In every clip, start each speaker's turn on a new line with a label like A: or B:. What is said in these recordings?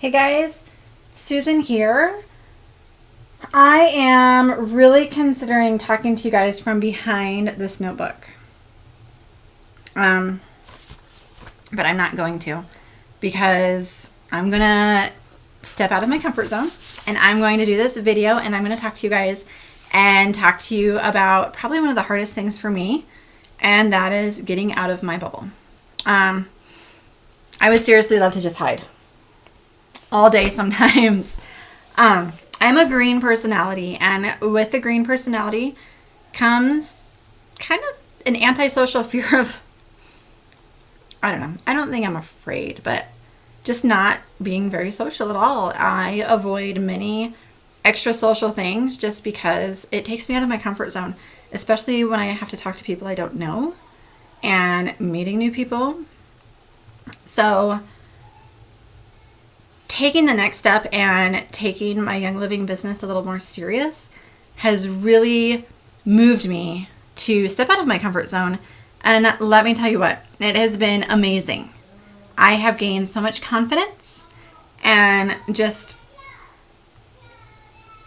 A: Hey guys, Susan here. I am really considering talking to you guys from behind this notebook. But I'm not going to because I'm going to step out of my comfort zone and I'm going to do this video and I'm going to talk to you guys and talk to you about probably one of the hardest things for me, and that is getting out of my bubble. I would seriously love to just hide all day sometimes. I'm a green personality, and with the green personality comes kind of an antisocial fear of, I don't know, I don't think I'm afraid, but just not being very social at all. I avoid many extra social things just because it takes me out of my comfort zone, especially when I have to talk to people I don't know and meeting new people. So taking the next step and taking my Young Living business a little more serious has really moved me to step out of my comfort zone. And let me tell you what, it has been amazing. I have gained so much confidence and just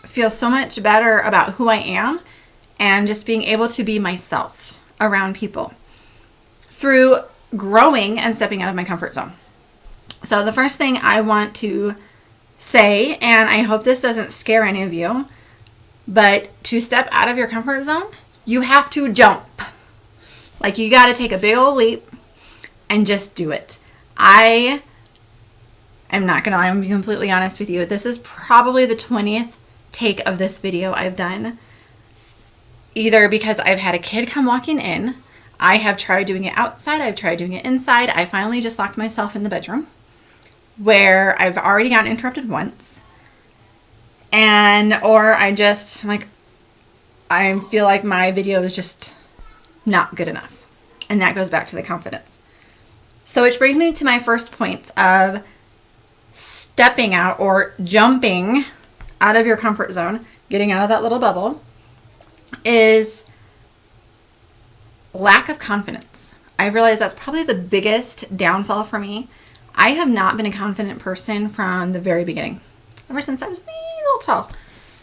A: feel so much better about who I am and just being able to be myself around people through growing and stepping out of my comfort zone. So the first thing I want to say, and I hope this doesn't scare any of you, but to step out of your comfort zone, you have to jump. Like, you got to take a big old leap and just do it. I am not going to lie, I'm going to be completely honest with you. This is probably the 20th take of this video I've done. Either because I've had a kid come walking in, I have tried doing it outside, I've tried doing it inside, I finally just locked myself in the bedroom, where I've already gotten interrupted once, or I just I feel like my video is just not good enough, and that goes back to the confidence. So which brings me to my first point of stepping out or jumping out of your comfort zone, getting out of that little bubble, is lack of confidence. I've realized that's probably the biggest downfall for me. I have not been a confident person from the very beginning. Ever since I was a little tall.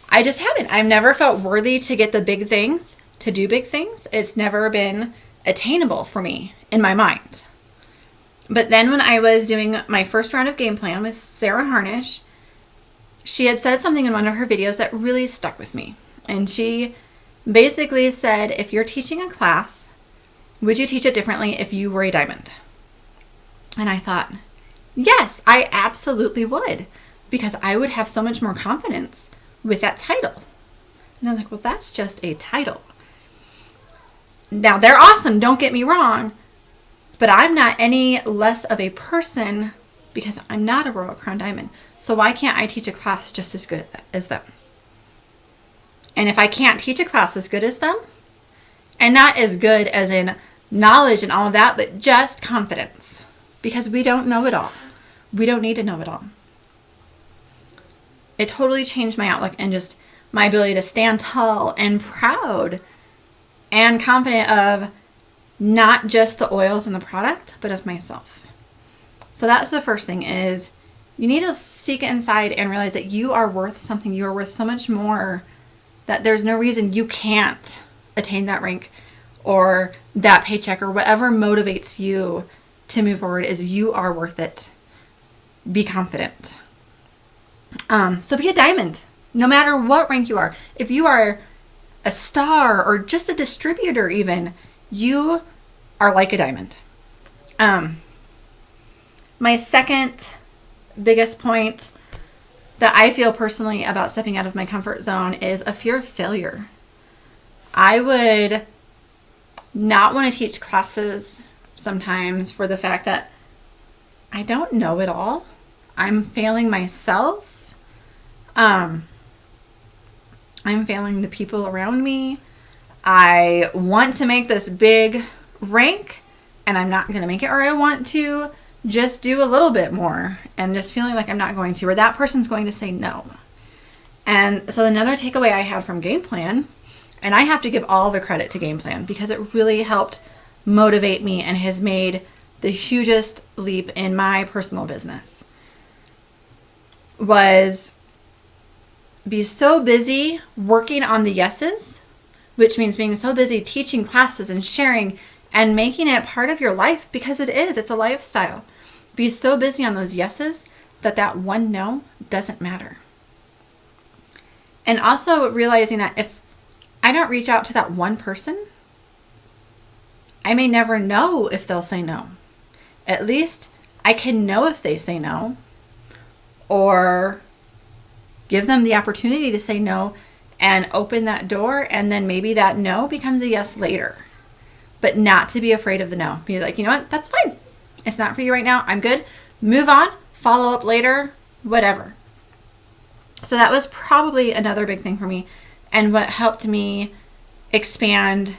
A: I just haven't. I've never felt worthy to get the big things, to do big things. It's never been attainable for me in my mind. But then when I was doing my first round of game plan with Sarah Harnish, she had said something in one of her videos that really stuck with me. And she basically said, if you're teaching a class, would you teach it differently if you were a diamond? And I thought, yes, I absolutely would, because I would have so much more confidence with that title. And I was like, well, that's just a title. Now, they're awesome, don't get me wrong, but I'm not any less of a person because I'm not a Royal Crown Diamond. So why can't I teach a class just as good as them? And if I can't teach a class as good as them, and not as good as in knowledge and all of that, but just confidence, because we don't know it all. We don't need to know it all. It totally changed my outlook and just my ability to stand tall and proud and confident of not just the oils and the product, but of myself. So that's the first thing, is you need to seek inside and realize that you are worth something. You are worth so much more that there's no reason you can't attain that rank or that paycheck or whatever motivates you to move forward. Is you are worth it. Be confident. So be a diamond, no matter what rank you are. If you are a star or just a distributor even, you are like a diamond. My second biggest point that I feel personally about stepping out of my comfort zone is a fear of failure. I would not want to teach classes sometimes for the fact that I don't know it all. I'm failing myself. I'm failing the people around me. I want to make this big rank and I'm not going to make it, or I want to just do a little bit more and just feeling like I'm not going to, or that person's going to say no. And so another takeaway I had from Game Plan, and I have to give all the credit to Game Plan because it really helped motivate me and has made the hugest leap in my personal business. was be so busy working on the yeses, which means being so busy teaching classes and sharing and making it part of your life, because it's a lifestyle. Be so busy on those yeses that one no doesn't matter. And also realizing that if I don't reach out to that one person, I may never know if they'll say no. At least I can know if they say no, or give them the opportunity to say no and open that door, and then maybe that no becomes a yes later. But not to be afraid of the no. Be like, you know what? That's fine. It's not for you right now. I'm good. Move on. Follow up later. Whatever. So that was probably another big thing for me, and what helped me expand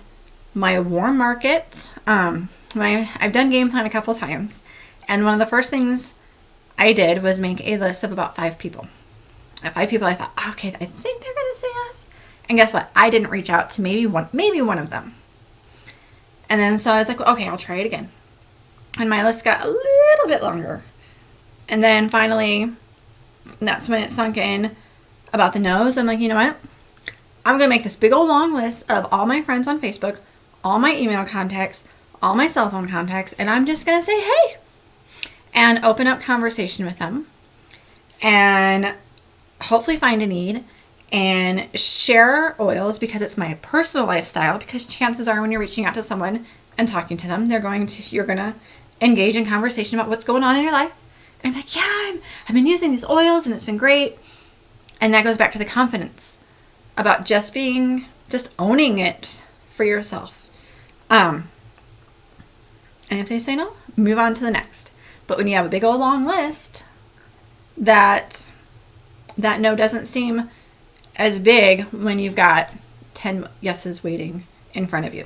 A: my warm market. I've done game plan a couple times, and one of the first things I did was make a list of about 5 people. At 5 people, I thought, okay, I think they're going to say yes. And guess what? I didn't reach out to maybe one of them. And then so I was like, okay, I'll try it again. And my list got a little bit longer. And then finally, that's when it sunk in about the no's. I'm like, you know what? I'm going to make this big old long list of all my friends on Facebook, all my email contacts, all my cell phone contacts, and I'm just going to say, hey, and open up conversation with them, and hopefully find a need, and share oils, because it's my personal lifestyle, because chances are when you're reaching out to someone and talking to them, you're going to engage in conversation about what's going on in your life. And I'm like, yeah, I've been using these oils and it's been great. And that goes back to the confidence about just owning it for yourself. And if they say no, move on to the next. But when you have a big old long list, that no doesn't seem as big when you've got 10 yeses waiting in front of you.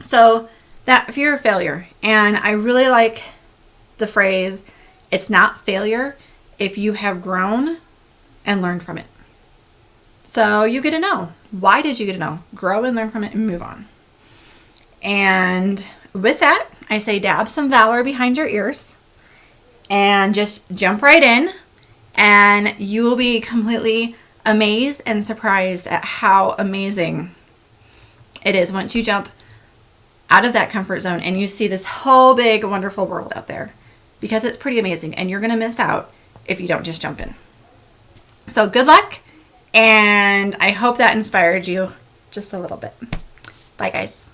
A: So that fear of failure. And I really like the phrase, it's not failure if you have grown and learned from it. So you get to know. Why did you get to know? Grow and learn from it and move on. And with that, I say dab some valor behind your ears and just jump right in, and you will be completely amazed and surprised at how amazing it is once you jump out of that comfort zone and you see this whole big, wonderful world out there, because it's pretty amazing, and you're going to miss out if you don't just jump in. So good luck, and I hope that inspired you just a little bit. Bye, guys.